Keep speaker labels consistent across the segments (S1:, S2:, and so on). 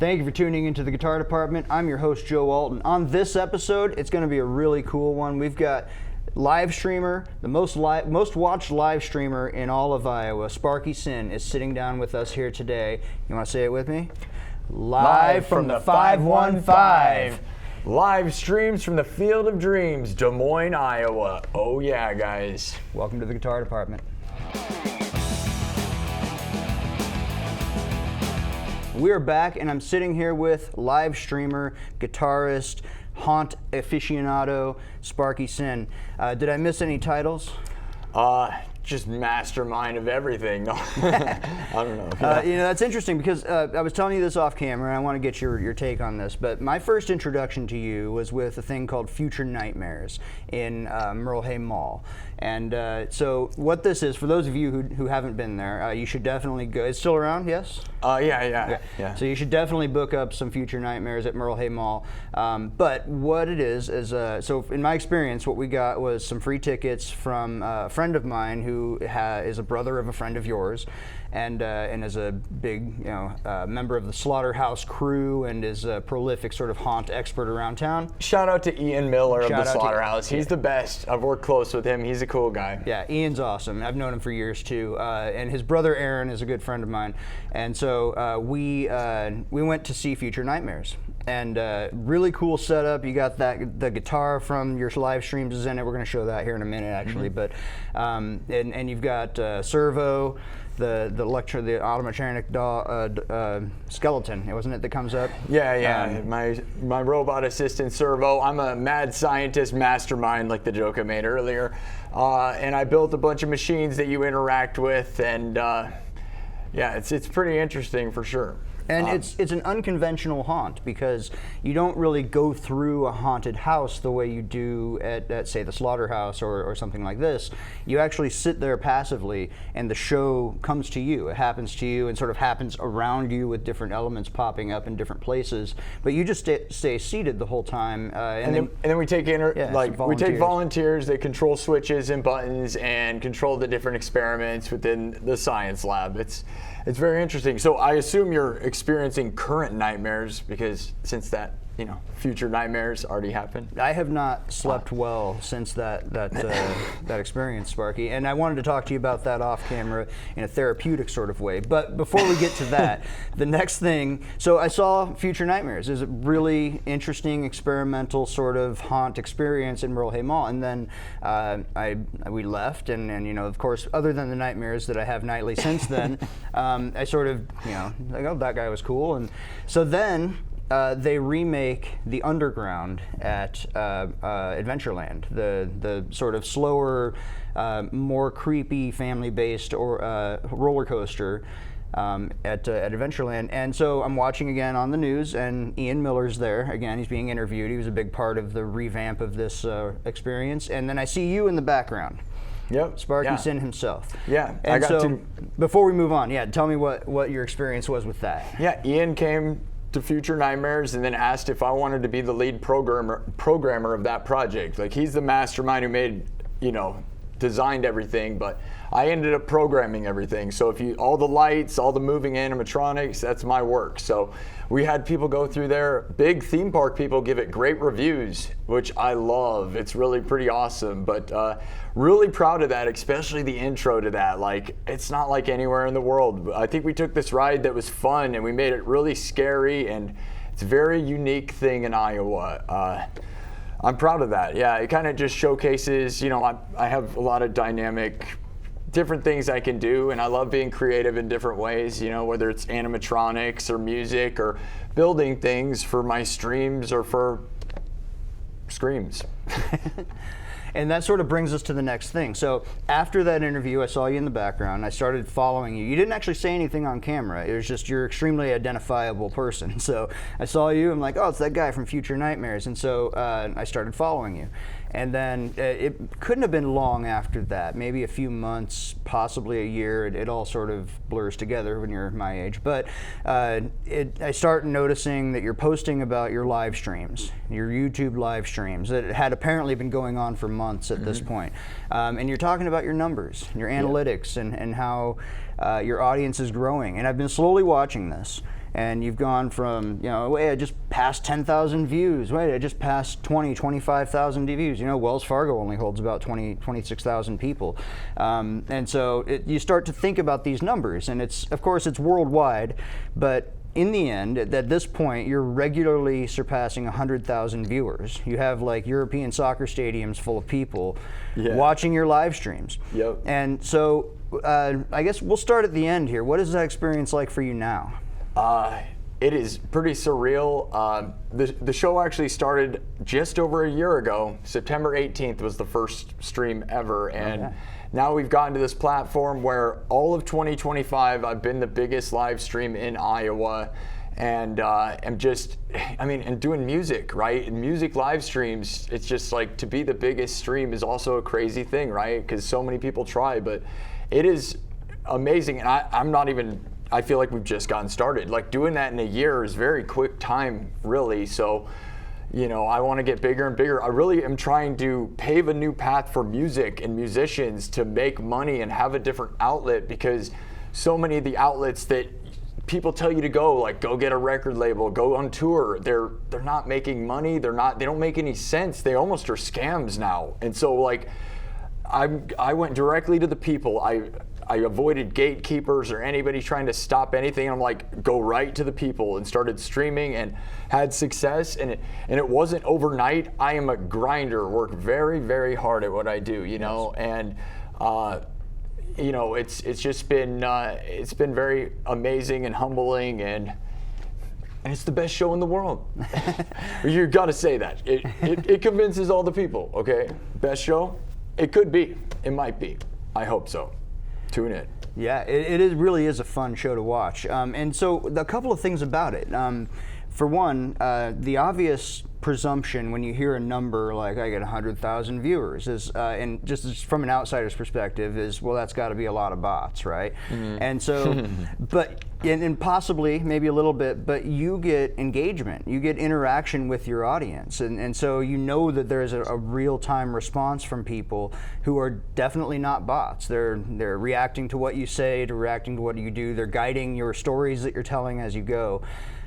S1: Thank you for tuning into the Guitar Department. I'm your host, Joe Alton. On this episode, it's going to be a really cool one. We've got live streamer, the most watched live streamer in all of Iowa, Sparky Sin, is sitting down with us here today. You want to say it with me? Live from the 515.
S2: Live streams from the Field of Dreams, Des Moines, Iowa. Oh yeah, guys.
S1: Welcome to the Guitar Department. We're back, and I'm sitting here with live streamer, guitarist, haunt aficionado, Sparky Sin. Did I miss any titles?
S2: Just mastermind of everything. No, I don't know.
S1: That's interesting because I was telling you this off camera, and I want to get your take on this. But my first introduction to you was with a thing called Future Nightmares in Merle Hay Mall. And so what this is, for those of you who haven't been there, you should definitely go. It's still around, yes?
S2: Yeah.
S1: So you should definitely book up some Future Nightmares at Merle Hay Mall. But what it is so in my experience, what we got was some free tickets from a friend of mine who is a brother of a friend of yours, and is a big member of the Slaughterhouse crew, and is a prolific sort of haunt expert around town.
S2: Shout out to Ian Miller of the Slaughterhouse. He's the best. I've worked close with him. He's a cool guy.
S1: Yeah, Ian's awesome. I've known him for years too. And his brother Aaron is a good friend of mine. And so we went to see Future Nightmares. And really cool setup. You got the guitar from your live streams is in it. We're going to show that here in a minute, actually. But and you've got Servo, the automatronic skeleton, wasn't it, that comes up?
S2: Yeah. My robot assistant Servo. I'm a mad scientist mastermind, like the joke I made earlier, and I built a bunch of machines that you interact with, and it's pretty interesting for sure.
S1: And it's an unconventional haunt because you don't really go through a haunted house the way you do at say, the Slaughterhouse or something like this. You actually sit there passively, and the show comes to you. It happens to you and sort of happens around you with different elements popping up in different places. But you just stay seated the whole time.
S2: And then we take we take volunteers. They control switches and buttons and control the different experiments within the science lab. It's very interesting. So I assume you're experiencing current nightmares because since that, future nightmares already happened.
S1: I have not slept well since that experience, Sparky, and I wanted to talk to you about that off camera in a therapeutic sort of way. But before we get to that, the next thing, so I saw Future Nightmares. It was a really interesting experimental sort of haunt experience in Merle Hay Mall, and then we left, and of course, other than the nightmares that I have nightly since then, I sort of that guy was cool, and so then. They remake The Underground at Adventureland, the sort of slower, more creepy, family-based or roller coaster at Adventureland. And so I'm watching again on the news, and Ian Miller's there. Again, he's being interviewed. He was a big part of the revamp of this experience. And then I see you in the background.
S2: Yep.
S1: Sparky Sin himself.
S2: Yeah.
S1: And before we move on, tell me what your experience was with that.
S2: Yeah, Ian came to Future Nightmares and then asked if I wanted to be the lead programmer of that project. Like, he's the mastermind who made, designed everything, but I ended up programming everything. So all the lights, all the moving animatronics, that's my work. So we had people go through there. Big theme park people give it great reviews, which I love. It's really pretty awesome, but really proud of that, especially the intro to that. Like, it's not like anywhere in the world. I think we took this ride that was fun and we made it really scary, and it's a very unique thing in Iowa. I'm proud of that. Yeah, it kind of just showcases, I have a lot of different things I can do, and I love being creative in different ways, whether it's animatronics or music or building things for my streams or for screams.
S1: And that sort of brings us to the next thing. So after that interview, I saw you in the background. I started following you. You didn't actually say anything on camera. It was just you're an extremely identifiable person. So I saw you. I'm like, oh, it's that guy from Future Nightmares. And so I started following you. And then it couldn't have been long after that, maybe a few months, possibly a year. It all sort of blurs together when you're my age. But I start noticing that you're posting about your live streams, your YouTube live streams that had apparently been going on for months at this point. And you're talking about your numbers, your analytics, and how your audience is growing. And I've been slowly watching this. and you've gone from, wait, I just passed 10,000 views. Wait, I just passed 25,000 views. Wells Fargo only holds about 26,000 people. And so you start to think about these numbers, and of course it's worldwide, but in the end, at this point, you're regularly surpassing 100,000 viewers. You have like European soccer stadiums full of people watching your live streams.
S2: Yep.
S1: And so I guess we'll start at the end here. What is that experience like for you now?
S2: It is pretty surreal. The show actually started just over a year ago. September 18th was the first stream ever. And now we've gotten to this platform where all of 2025, I've been the biggest live stream in Iowa. And and doing music, right? And music live streams, it's just like, to be the biggest stream is also a crazy thing, right? Because so many people try, but it is amazing. And I feel like we've just gotten started. Like, doing that in a year is very quick time, really. So, I want to get bigger and bigger. I really am trying to pave a new path for music and musicians to make money and have a different outlet, because so many of the outlets that people tell you to go get a record label, go on tour, they're not making money. They don't make any sense. They almost are scams now. And so I went directly to the people. I avoided gatekeepers or anybody trying to stop anything. I'm like, go right to the people, and started streaming and had success. And it wasn't overnight. I am a grinder, work very, very hard at what I do, and it's just been it's been very amazing and humbling, and it's the best show in the world. You got to say that. It convinces all the people. Okay, best show. It could be. It might be. I hope so. Tune in.
S1: Yeah, it really is a fun show to watch. And so a couple of things about it. For one, the obvious presumption when you hear a number like I get 100,000 viewers is, and just from an outsider's perspective, is, well, that's got to be a lot of bots, right? Mm-hmm. And so, and possibly maybe a little bit, but you get engagement, you get interaction with your audience, and so that there's a real-time response from people who are definitely not bots. They're reacting to what you say, to reacting to what you do. They're guiding your stories that you're telling as you go,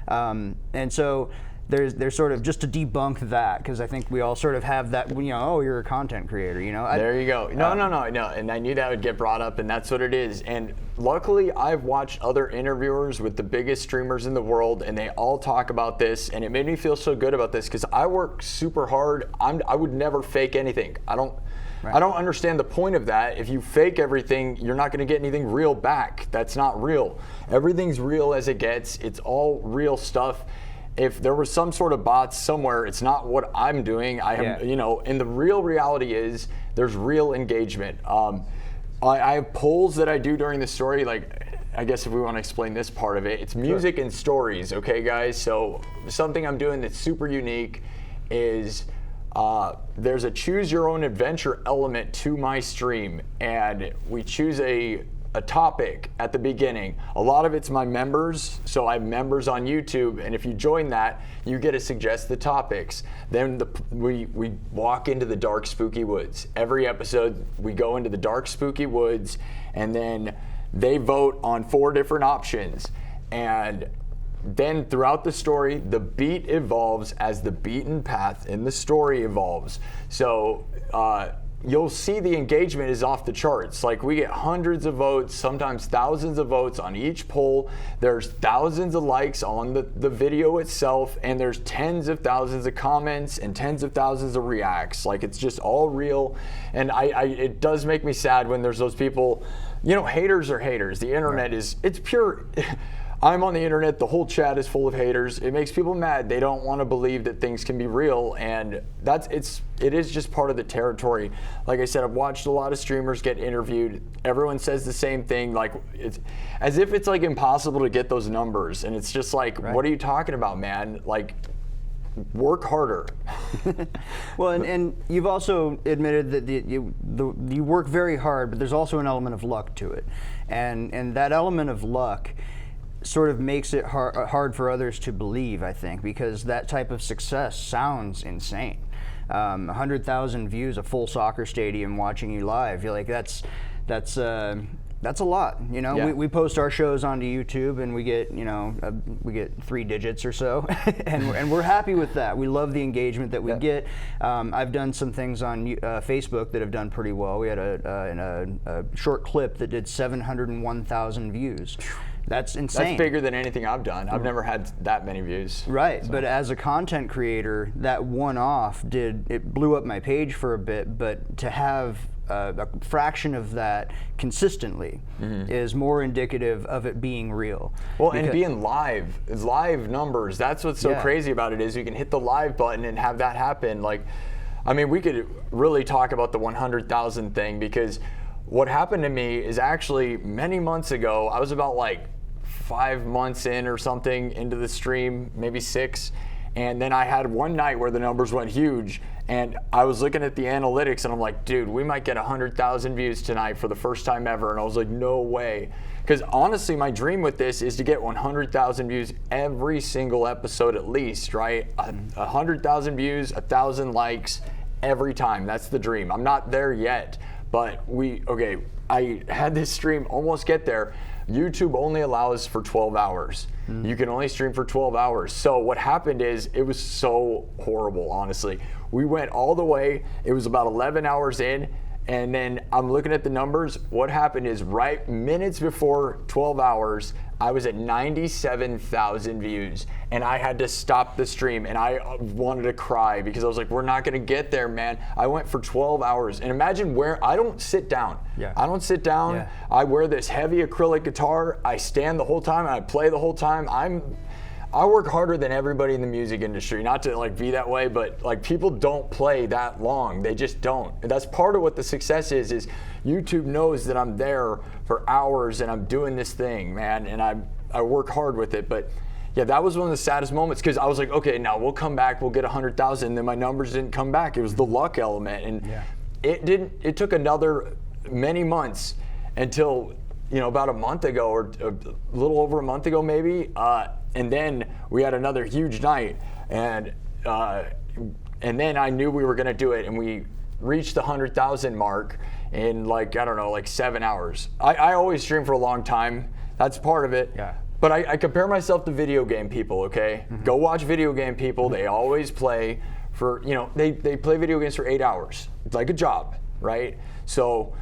S1: and so. There's sort of, just to debunk that, because I think we all sort of have that, oh, you're a content creator,
S2: There you go. No, and I knew that would get brought up, and that's what it is. And luckily, I've watched other interviewers with the biggest streamers in the world, and they all talk about this, and it made me feel so good about this, because I work super hard. I would never fake anything. I don't understand the point of that. If you fake everything, you're not going to get anything real back. That's not real. Everything's real as it gets. It's all real stuff. If there was some sort of bots somewhere, it's not what I'm doing. And the real reality is there's real engagement. I have polls that I do during the story. I guess if we want to explain this part of it, it's music and stories, okay, guys? So something I'm doing that's super unique is there's a choose your own adventure element to my stream, and we choose a topic at the beginning. A lot of it's my members, so I have members on YouTube, and if you join that, you get to suggest the topics. Then we walk into the dark, spooky woods. Every episode, we go into the dark, spooky woods, and then they vote on 4 different options. And then throughout the story, the beat evolves as the beaten path in the story evolves. So you'll see the engagement is off the charts. We get hundreds of votes, sometimes thousands of votes on each poll. There's thousands of likes on the video itself, and there's tens of thousands of comments and tens of thousands of reacts. It's just all real. And it does make me sad when there's those people, haters are haters. The internet it's pure. I'm on the internet, the whole chat is full of haters. It makes people mad. They don't want to believe that things can be real, and it is just part of the territory. Like I said, I've watched a lot of streamers get interviewed. Everyone says the same thing, it's as if it's impossible to get those numbers, and it's just
S1: right.
S2: What are you talking about, man? Work harder.
S1: Well, and you've also admitted that you work very hard, but there's also an element of luck to it, and that element of luck sort of makes it hard for others to believe, I think, because that type of success sounds insane. 100,000 views, a full soccer stadium watching you live. You're like, that's That's a lot, you know.
S2: Yeah.
S1: We post our shows onto YouTube, and we get, you know, we get 3 digits or so, and we're happy with that. We love the engagement that we get. I've done some things on Facebook that have done pretty well. We had a short clip that did 701,000 views. That's insane.
S2: That's bigger than anything I've done. I've never had that many views.
S1: Right,
S2: so.
S1: But as a content creator, that one-off it blew up my page for a bit, but to have a fraction of that consistently is more indicative of it being real.
S2: Well, and being live numbers, that's what's so crazy about it, is you can hit the live button and have that happen. Like, I mean, we could really talk about the 100,000 thing, because what happened to me is actually many months ago. I was about like 5 months in or something into the stream, maybe 6. And then I had one night where the numbers went huge, and I was looking at the analytics, and I'm like, dude, we might get 100,000 views tonight for the first time ever. And I was like, no way. Because honestly, my dream with this is to get 100,000 views every single episode at least, right? 100,000 views, 1,000 likes every time. That's the dream. I'm not there yet, but I had this stream almost get there. YouTube only allows for 12 hours. You can only stream for 12 hours. So what happened is, it was so horrible, honestly. We went all the way, it was about 11 hours in, and then I'm looking at the numbers. What happened is, right minutes before 12 hours, I was at 97,000 views, and I had to stop the stream, and I wanted to cry, because I was like, we're not gonna get there, man. I went for 12 hours, and imagine where I don't sit down. I don't sit down. I wear this heavy acrylic guitar. I stand the whole time, and I play the whole time. I work harder than everybody in the music industry. Not to like be that way, but like, people don't play that long. They just don't. And that's part of what the success is YouTube knows that I'm there for hours and I'm doing this thing, man, and I work hard with it. But yeah, that was one of the saddest moments, because I was like, okay, now we'll come back, we'll get 100,000, and then my numbers didn't come back. It was the luck element, and it took another many months until, you know, about a month ago, or a little over a month ago maybe, and then we had another huge night, and then I knew we were gonna do it, and we reached the 100,000 mark in like, I don't know, like 7 hours. I always stream for a long time. That's part of it. But I compare myself to video game people, okay? Go watch video game people. They always play for, you know, they play video games for 8 hours. It's like a job, right? So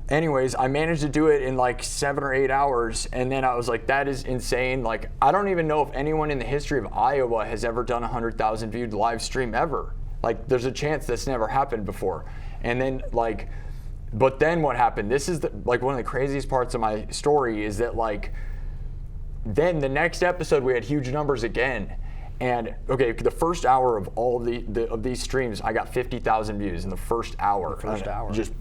S2: anyways, I managed to do it in like 7 or 8 hours, and then I was like, that is insane. Like, I don't even know if anyone in the history of Iowa has ever done a 100,000 viewed live stream ever. Like, there's a chance that's never happened before. And then like, but then what happened? This is like one of the craziest parts of my story, is that like, then the next episode we had huge numbers again. And okay, the first hour of all of these streams, I got 50,000 views in the first hour. Just,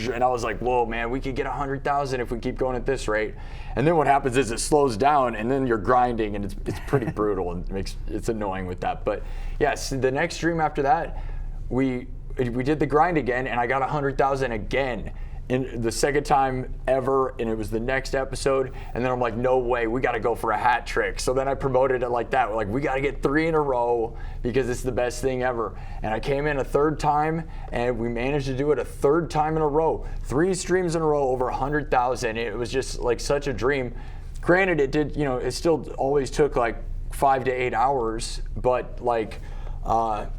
S2: and I was like, whoa, man, we could get 100,000 if we keep going at this rate. And then what happens is it slows down, and then you're grinding, and it's pretty brutal, and it's annoying with that. But yes, the next stream after that, we did the grind again, and I got 100,000 again. In the second time ever, and it was the next episode, and then I'm like, no way, we got to go for a hat trick. So then I promoted it like that. We're like, we got to get 3 in a row, because it's the best thing ever. And I came in a third time, and we managed to do it a third time in a row. 3 streams in a row over 100,000. It was just like such a dream. Granted, it did, you know, it still always took like 5 to 8 hours, but like, at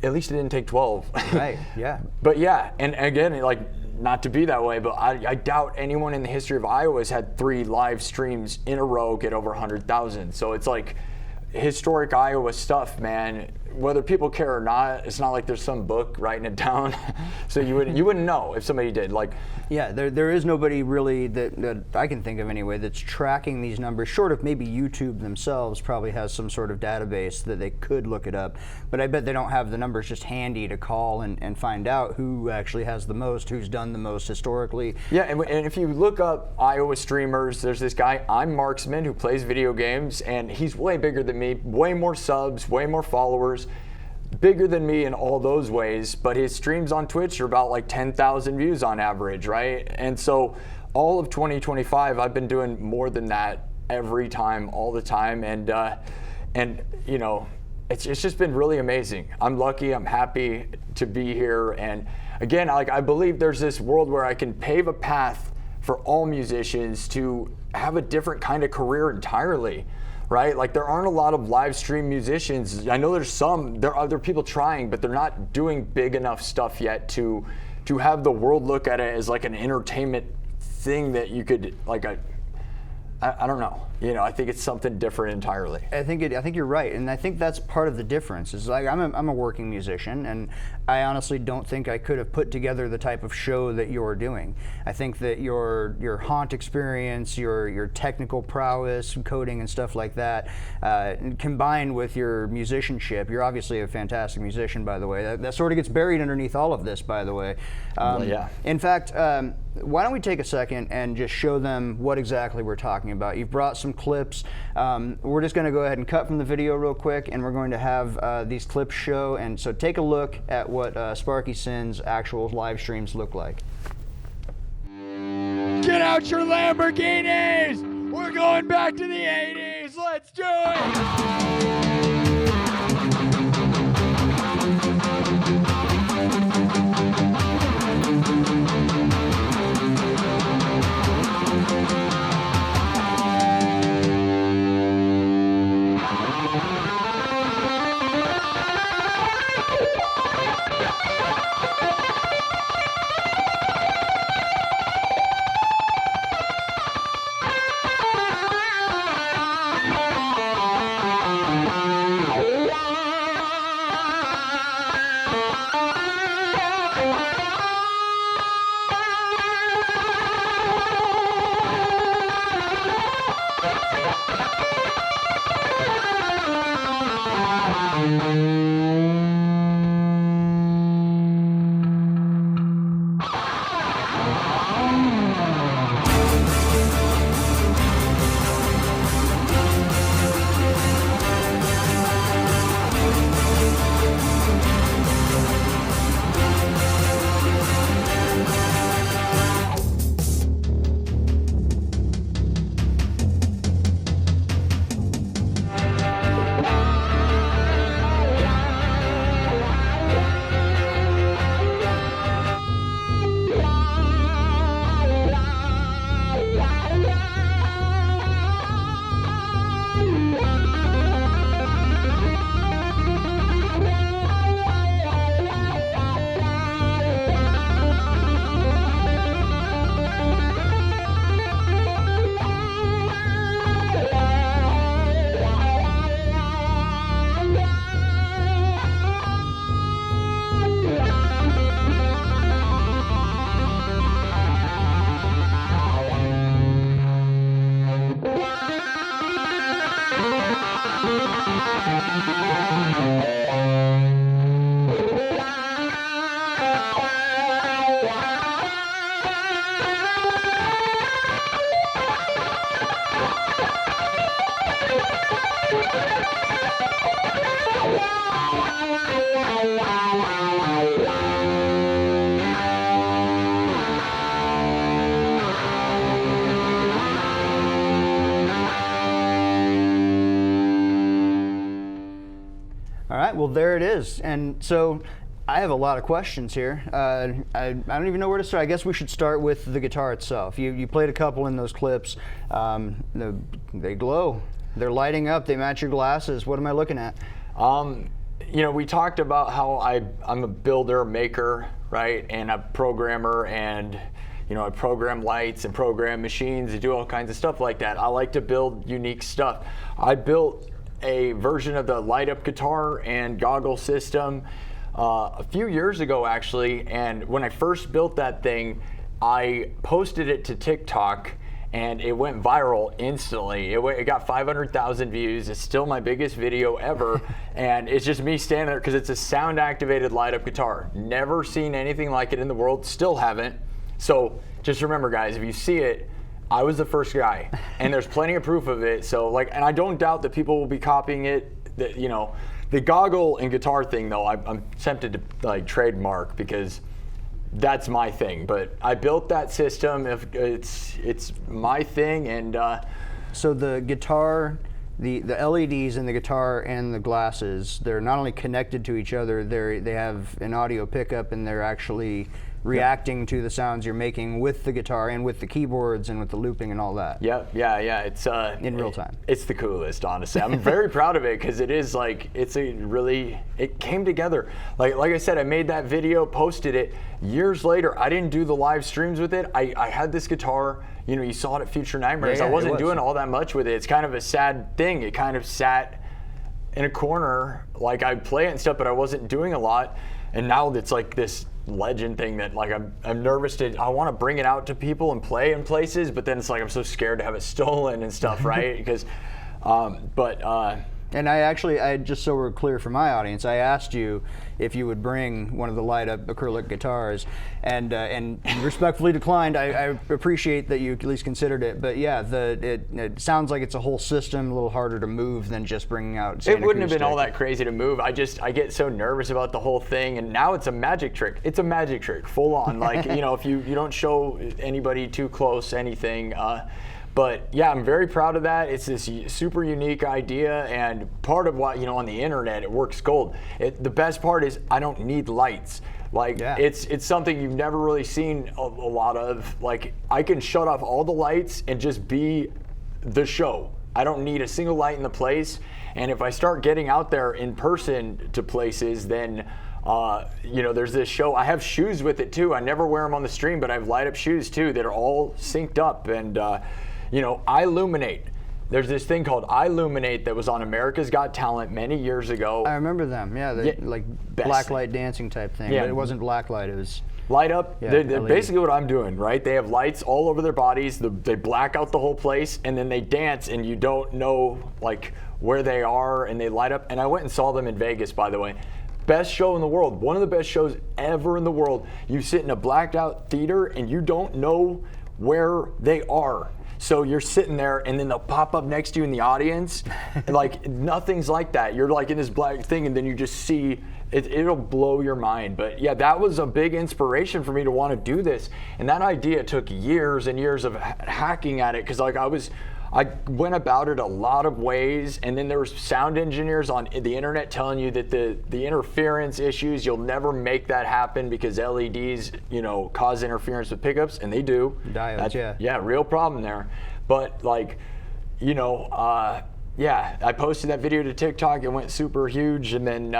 S2: least it didn't take 12.
S1: Right, yeah.
S2: But yeah, and again, like, not to be that way, but I doubt anyone in the history of Iowa has had 3 live streams in a row get over 100,000. So it's like historic Iowa stuff, man. Whether people care or not, it's not like there's some book writing it down. So you wouldn't know if somebody did. Like,
S1: yeah, there is nobody really that I can think of anyway that's tracking these numbers, short of maybe YouTube themselves probably has some sort of database that they could look it up. But I bet they don't have the numbers just handy to call and find out who actually has the most, who's done the most historically.
S2: Yeah, and if you look up Iowa streamers, there's this guy, I'm Marksman, who plays video games, and he's way bigger than me, way more subs, way more followers. Bigger than me in all those ways, but his streams on Twitch are about like 10,000 views on average, right? And so all of 2025, I've been doing more than that every time, all the time, and you know, it's just been really amazing. I'm lucky, I'm happy to be here, and again, like, I believe there's this world where I can pave a path for all musicians to have a different kind of career entirely, right? Like there aren't a lot of live stream musicians. I know there are other people trying, but they're not doing big enough stuff yet to have the world look at it as like an entertainment thing that you could I don't know. I think it's something different entirely.
S1: I think you're right, and I think that's part of the difference. Is like I'm a working musician, and I honestly don't think I could have put together the type of show that you're doing. I think that your haunt experience, your technical prowess, coding and stuff like that, combined with your musicianship. You're obviously a fantastic musician, by the way. That sort of gets buried underneath all of this, by the way.
S2: Well, yeah.
S1: In fact, why don't we take a second and just show them what exactly we're talking about? You've brought some clips. We're just going to go ahead and cut from the video real quick, and we're going to have these clips show. And so take a look at what Sparky Sin's actual live streams look like.
S3: Get out your Lamborghinis! We're going back to the 80s! Let's do it!
S1: All right, well, there it is. And so I have a lot of questions here. I don't even know where to start. I guess we should start with the guitar itself. You played a couple in those clips. They glow. They're lighting up. They match your glasses. What am I looking at?
S2: We talked about how I'm a builder, maker, right, and a programmer, and I program lights and program machines and do all kinds of stuff like that. I like to build unique stuff. I built a version of the light up guitar and goggle system a few years ago, actually, and when I first built that thing, I posted it to TikTok and it went viral instantly. It got 500,000 views. It's still my biggest video ever, and it's just me standing there because it's a sound activated light up guitar. Never seen anything like it in the world, still haven't. So just remember, guys, if you see it, I was the first guy, and there's plenty of proof of it. So and I don't doubt that people will be copying it. The goggle and guitar thing, though, I'm tempted to trademark because that's my thing. But I built that system. If it's my thing, and
S1: so the guitar, the LEDs in the guitar and the glasses, they're not only connected to each other. They have an audio pickup, and they're actually reacting to the sounds you're making with the guitar and with the keyboards and with the looping and all that.
S2: Yeah. It's
S1: in real time.
S2: It's the coolest, honestly. I'm very proud of it because it is like it came together. Like I said, I made that video, posted it. Years later, I didn't do the live streams with it. I had this guitar. You know, you saw it at Future Nightmares.
S1: Yeah,
S2: I
S1: it
S2: wasn't
S1: was.
S2: doing all that much with it. It's kind of a sad thing. It kind of sat in a corner, like I'd play it and stuff, but I wasn't doing a lot. And now it's like this legend thing that like I'm nervous I want to bring it out to people and play in places, but then it's like I'm so scared to have it stolen and stuff, right? Because,
S1: And I just so we're clear for my audience, I asked you if you would bring one of the light-up acrylic guitars, and you respectfully declined. I appreciate that you at least considered it, but yeah, it sounds like it's a whole system, a little harder to move than just bringing out. Say,
S2: it wouldn't have been all that crazy to move. I get so nervous about the whole thing, and now it's a magic trick. It's a magic trick, full on. Like you know, if you don't show anybody too close anything. But yeah, I'm very proud of that. It's this super unique idea, and part of what, you know, on the internet, it works gold. The best part is I don't need lights. Like it's something you've never really seen a lot of. Like I can shut off all the lights and just be the show. I don't need a single light in the place. And if I start getting out there in person to places, then you know, there's this show. I have shoes with it too. I never wear them on the stream, but I have light up shoes too that are all synced up. And you know, iLuminate. There's this thing called iLuminate that was on America's Got Talent many years ago.
S1: I remember them. Yeah, like blacklight dancing type thing.
S2: Yeah.
S1: But it wasn't blacklight. It was
S2: light up.
S1: Yeah,
S2: they're basically what I'm doing, right? They have lights all over their bodies. They black out the whole place, and then they dance, and you don't know like where they are, and they light up. And I went and saw them in Vegas, by the way. Best show in the world. One of the best shows ever in the world. You sit in a blacked out theater, and you don't know where they are. So you're sitting there, and then they'll pop up next to you in the audience. And like nothing's like that. You're like in this black thing, and then you just see it. It'll blow your mind. But yeah, that was a big inspiration for me to want to do this. And that idea took years and years of hacking at it, because like I went about it a lot of ways, and then there was sound engineers on the internet telling you that the interference issues, you'll never make that happen because LEDs, you know, cause interference with pickups, and they do.
S1: Diodes,
S2: yeah, real problem there. But like, you know, yeah, I posted that video to TikTok. It went super huge, and then,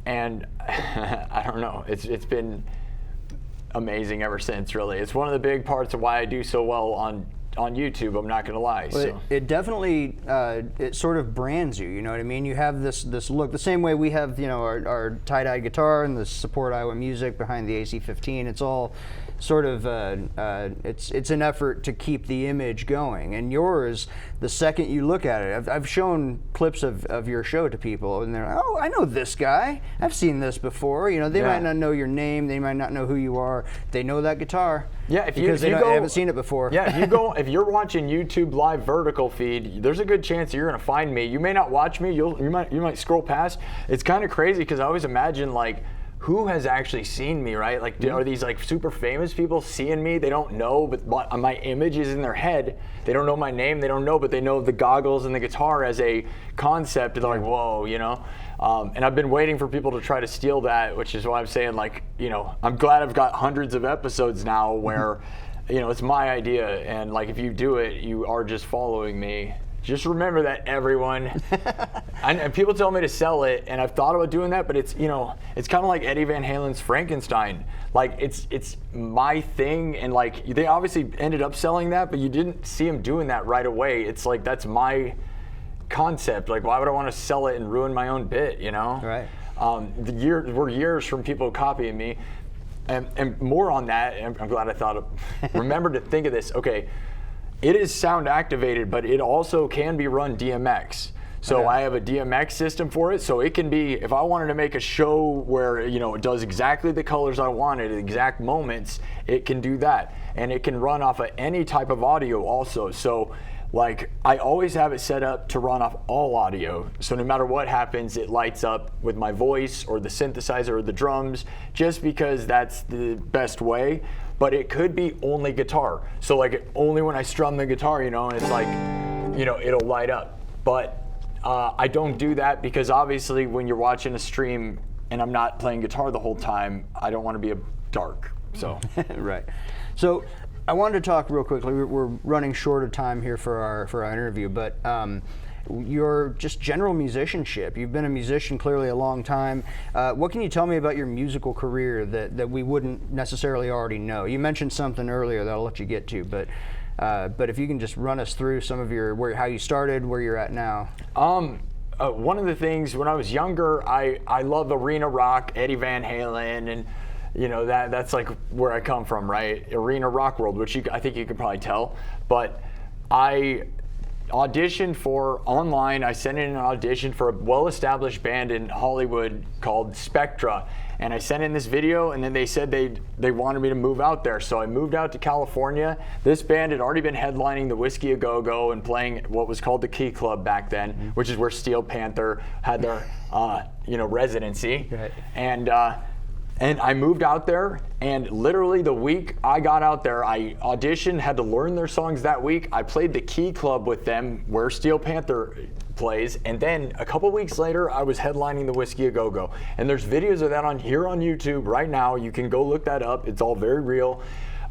S2: and I don't know, it's been amazing ever since. Really, it's one of the big parts of why I do so well on YouTube, I'm not gonna lie.
S1: Well,
S2: so.
S1: it definitely it sort of brands you. You know what I mean? You have this look the same way we have, you know, our tie-dye guitar and the support Iowa music behind the AC-15. It's all sort of it's an effort to keep the image going. And yours, the second you look at it, I've shown clips of your show to people, and they're like, oh, I know this guy. I've seen this before. You know, they might not know your name, they might not know who you are. They know that guitar.
S2: Yeah,
S1: because they haven't seen it before.
S2: Yeah, if you're watching YouTube live vertical feed, there's a good chance you're gonna find me. You may not watch me. You might scroll past. It's kind of crazy because I always imagine like, who has actually seen me, right? Like, are these like super famous people seeing me? They don't know, but my image is in their head. They don't know my name. They don't know, but they know the goggles and the guitar as a concept. They're like, whoa, you know. And I've been waiting for people to try to steal that, which is why I'm saying, like, you know, I'm glad I've got hundreds of episodes now where, you know, it's my idea, and like if you do it, you are just following me. Just remember that, everyone. And people tell me to sell it, and I've thought about doing that, but it's, you know, it's kind of like Eddie Van Halen's Frankenstein. Like it's my thing, and like they obviously ended up selling that, but you didn't see him doing that right away. It's like that's my concept. Like, why would I want to sell it and ruin my own bit, you know?
S1: Right.
S2: We're years from people copying me, and more on that. And I'm glad I thought of. Remember to think of this. Okay. It is sound activated, but it also can be run DMX. So I have a DMX system for it. So it can be, if I wanted to make a show where, you know, it does exactly the colors I want at exact moments, it can do that. And it can run off of any type of audio also. So like, I always have it set up to run off all audio. So no matter what happens, it lights up with my voice or the synthesizer or the drums, just because that's the best way. But it could be only guitar. So like only when I strum the guitar, you know, and it's like, you know, it'll light up. But I don't do that because obviously when you're watching a stream and I'm not playing guitar the whole time, I don't want to be a dark. So
S1: Right. So I wanted to talk real quickly. We're running short of time here for our interview, but your just general musicianship. You've been a musician clearly a long time. What can you tell me about your musical career that we wouldn't necessarily already know? You mentioned something earlier that I'll let you get to, but if you can just run us through some of how you started, where you're at now.
S2: One of the things when I was younger, I love arena rock, Eddie Van Halen, and that's like where I come from, right? Arena rock world, which I think you can probably tell. But I auditioned for online. I sent in an audition for a well-established band in Hollywood called Spectra, and I sent in this video, and then they said they wanted me to move out there. So I moved out to California. This band had already been headlining the Whiskey A Go Go and playing what was called the Key Club back then, which is where Steel Panther had their residency.
S1: Right.
S2: And I moved out there, and literally the week I got out there, I auditioned, had to learn their songs that week. I played the Key Club with them, where Steel Panther plays, and then a couple weeks later, I was headlining the Whiskey A Go Go. And there's videos of that on YouTube right now. You can go look that up. It's all very real.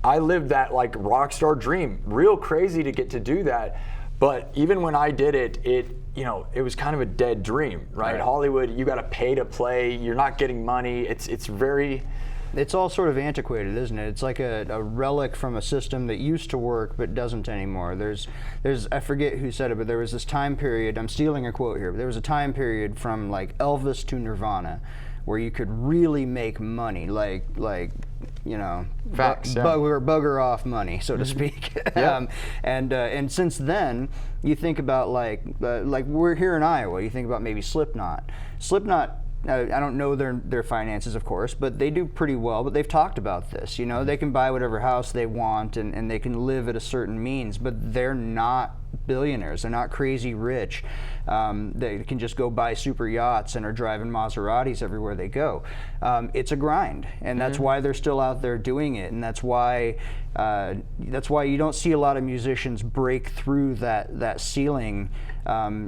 S2: I lived that like rock star dream. Real crazy to get to do that. But even when I did it, it was kind of a dead dream, right? Hollywood, you got to pay to play. You're not getting money.
S1: It's all sort of antiquated, isn't it? It's like a relic from a system that used to work but doesn't anymore. There's I forget who said it, but there was this time period. I'm stealing a quote here, but there was a time period from like Elvis to Nirvana, where you could really make money, like
S2: facts,
S1: bugger off money, so to speak.
S2: Yeah.
S1: And since then, you think about like we're here in Iowa. You think about maybe Slipknot. I don't know their finances, of course, but they do pretty well. But they've talked about this. They can buy whatever house they want, and they can live at a certain means, but they're not billionaires. They're not crazy rich. They can just go buy super yachts and are driving Maseratis everywhere they go. It's a grind, and that's why they're still out there doing it, and that's why you don't see a lot of musicians break through that ceiling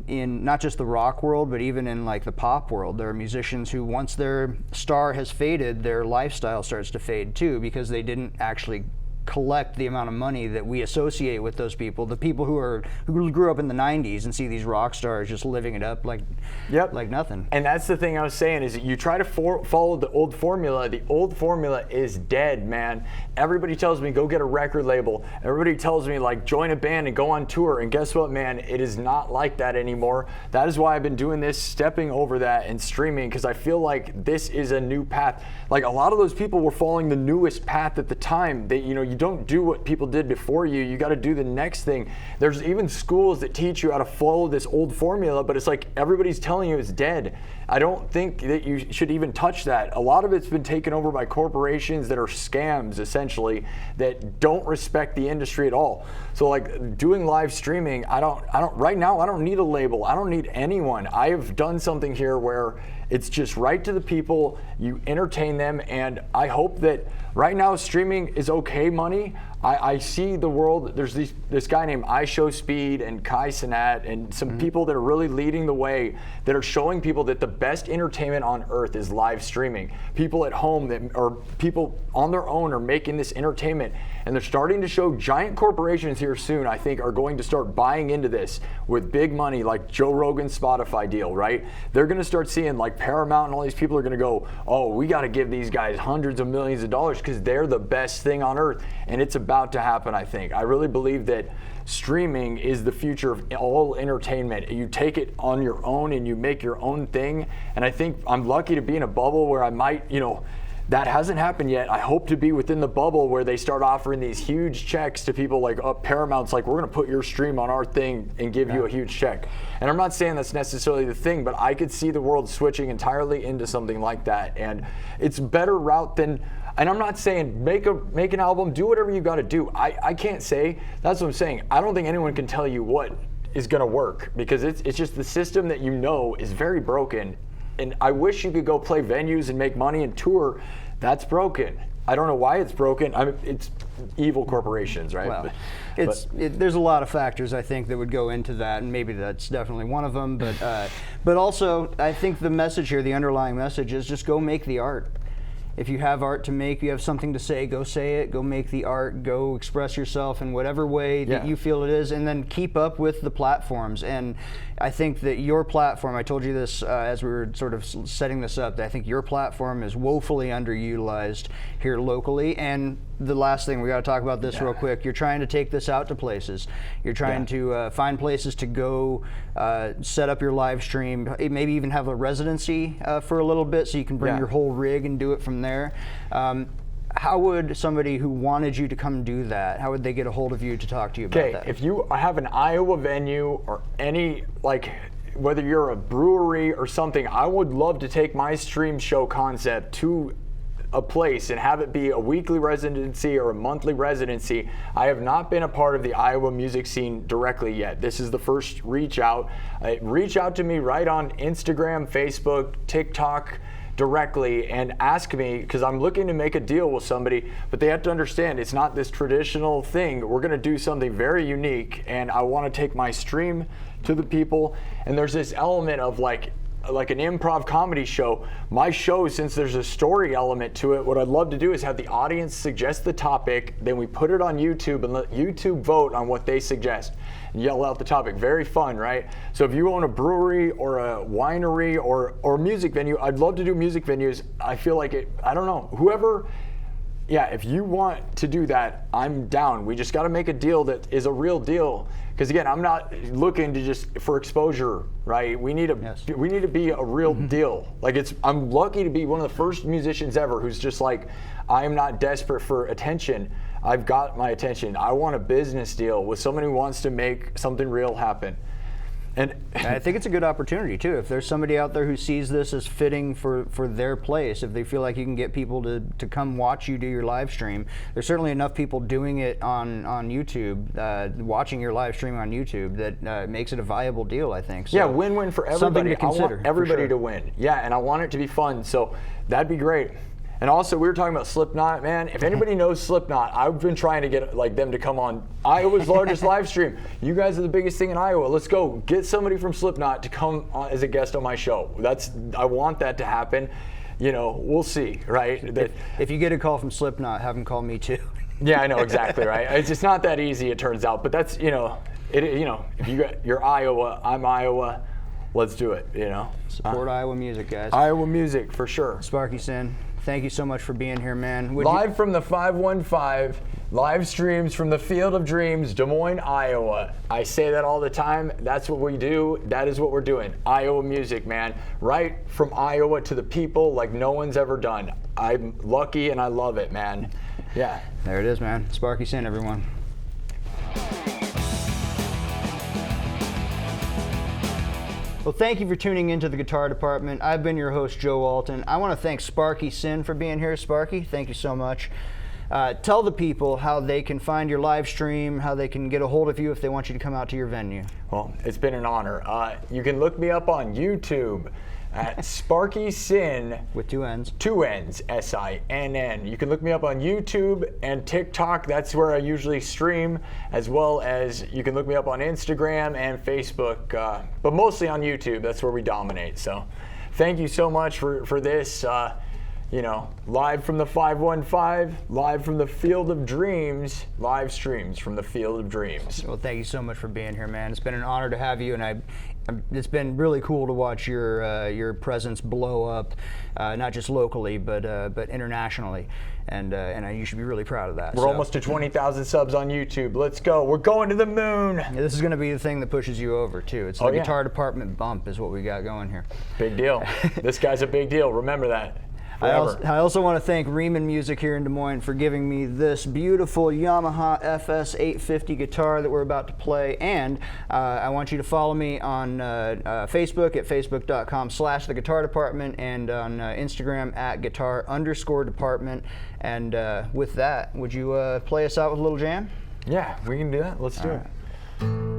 S1: in not just the rock world, but even in like the pop world. There are musicians who, once their star has faded, their lifestyle starts to fade too, because they didn't actually collect the amount of money that we associate with those people. The people who grew up in the 90s and see these rock stars just living it up like nothing.
S2: And that's the thing I was saying, is that you try to follow the old formula. The old formula is dead, man. Everybody tells me go get a record label. Everybody tells me like join a band and go on tour. And guess what, man? It is not like that anymore. That is why I've been doing this, stepping over that and streaming, because I feel like this is a new path. Like a lot of those people were following the newest path at the time. That you don't do what people did before you. You got to do the next thing. There's even schools that teach you how to follow this old formula, but it's like everybody's telling you it's dead. I don't think that you should even touch that. A lot of it's been taken over by corporations that are scams, essentially, that don't respect the industry at all. So like doing live streaming, right now I don't need a label. I don't need anyone. I have done something here where it's just right to the people, you entertain them, and I hope that right now streaming is okay money. I see the world, there's this guy named iShowSpeed and Kai Cenat and some people that are really leading the way, that are showing people that the best entertainment on earth is live streaming. People at home or people on their own are making this entertainment, and they're starting to show. Giant corporations here soon, I think, are going to start buying into this with big money, like Joe Rogan's Spotify deal, right? They're going to start seeing like Paramount and all these people are going to go, oh, we got to give these guys hundreds of millions of dollars because they're the best thing on earth. And it's about to happen, I think. I really believe that streaming is the future of all entertainment. You take it on your own and you make your own thing. And I think I'm lucky to be in a bubble where I might, that hasn't happened yet. I hope to be within the bubble where they start offering these huge checks to people like Paramount's like, we're going to put your stream on our thing and give you a huge check. And I'm not saying that's necessarily the thing, but I could see the world switching entirely into something like that. And it's a better route than, and I'm not saying make an album, do whatever you got to do. I can't say, that's what I'm saying. I don't think anyone can tell you what is going to work, because it's just the system that is very broken. And I wish you could go play venues and make money and tour. That's broken. I don't know why it's broken. It's evil corporations, right?
S1: Well, there's a lot of factors, I think, that would go into that, and maybe that's definitely one of them. But also, I think the message here, the underlying message, is just go make the art. If you have art to make, you have something to say, go say it, go make the art, go express yourself in whatever way that you feel it is, and then keep up with the platforms. And I think that your platform, I told you this as we were sort of setting this up, that I think your platform is woefully underutilized here locally. And the last thing, we got to talk about this real quick. You're trying to take this out to places. You're trying to find places to go, set up your live stream, maybe even have a residency for a little bit so you can bring your whole rig and do it from there. How would somebody who wanted you to come do that, how would they get a hold of you to talk to you about that?
S2: Okay, if you have an Iowa venue or any, like, whether you're a brewery or something, I would love to take my stream show concept to a place and have it be a weekly residency or a monthly residency. I have not been a part of the Iowa music scene directly yet. This is the first reach out. Reach out to me right on Instagram, Facebook, TikTok, directly, and ask me, because I'm looking to make a deal with somebody, but they have to understand it's not this traditional thing. We're going to do something very unique, and I want to take my stream to the people. And there's this element of like an improv comedy show. My show, since there's a story element to it, what I'd love to do is have the audience suggest the topic, then we put it on YouTube and let YouTube vote on what they suggest and yell out the topic. Very fun, right? So if you own a brewery or a winery or a music venue, I'd love to do music venues. I feel like it, I don't know, whoever, if you want to do that, I'm down. We just got to make a deal that is a real deal. Because again, I'm not looking to just for exposure, right? We need to be a real deal. Like I'm lucky to be one of the first musicians ever who's just like, I am not desperate for attention. I've got my attention. I want a business deal with someone who wants to make something real happen. And
S1: I think it's a good opportunity too. If there's somebody out there who sees this as fitting for their place, if they feel like you can get people to come watch you do your live stream, there's certainly enough people doing it on YouTube, watching your live stream on YouTube, that makes it a viable deal, I think. So
S2: win-win for everybody.
S1: Something to consider,
S2: I want everybody to win. Yeah, and I want it to be fun. So that'd be great. And also, we were talking about Slipknot, man. If anybody knows Slipknot, I've been trying to get them to come on Iowa's largest live stream. You guys are the biggest thing in Iowa. Let's go get somebody from Slipknot to come on as a guest on my show. I want that to happen. We'll see, right?
S1: If you get a call from Slipknot, have them call me too.
S2: Yeah, I know, exactly, right? It's just not that easy, it turns out. But that's, if you're Iowa, I'm Iowa, let's do it,
S1: Support Iowa music, guys.
S2: Iowa music, for sure.
S1: Sparky Sin, thank you so much for being here, man.
S2: Live from the 515, live streams from the Field of Dreams, Des Moines, Iowa. I say that all the time. That's what we do. That is what we're doing. Iowa music, man. Right from Iowa to the people like no one's ever done. I'm lucky and I love it, man. Yeah.
S1: There it is, man. Sparky Sin, everyone. Well, thank you for tuning into the Guitar Department. I've been your host, Joe Alton. I want to thank Sparky Sin for being here. Sparky, thank you so much. Tell the people how they can find your live stream, how they can get a hold of you if they want you to come out to your venue.
S2: Well, it's been an honor. You can look me up on YouTube at Sparky Sin.
S1: With two N's.
S2: Two N's, S-I-N-N. You can look me up on YouTube and TikTok. That's where I usually stream, as well as you can look me up on Instagram and Facebook, but mostly on YouTube. That's where we dominate. So thank you so much for this. Live from the 515, live from the Field of Dreams, live streams from the Field of Dreams.
S1: Well, thank you so much for being here, man. It's been an honor to have you, and it's been really cool to watch your presence blow up, not just locally, but internationally, and you should be really proud of that.
S2: We're almost to 20,000 subs on YouTube. Let's go. We're going to the moon.
S1: Yeah, this is going to be the thing that pushes you over too. It's the Guitar Department bump is what we got going here.
S2: Big deal. This guy's a big deal. Remember that.
S1: I also want to thank Riemann Music here in Des Moines for giving me this beautiful Yamaha FS 850 guitar that we're about to play. And I want you to follow me on Facebook at facebook.com/The Guitar Department and on Instagram at guitar_department. And with that, would you play us out with a little jam?
S2: Yeah, we can do that. Let's do it.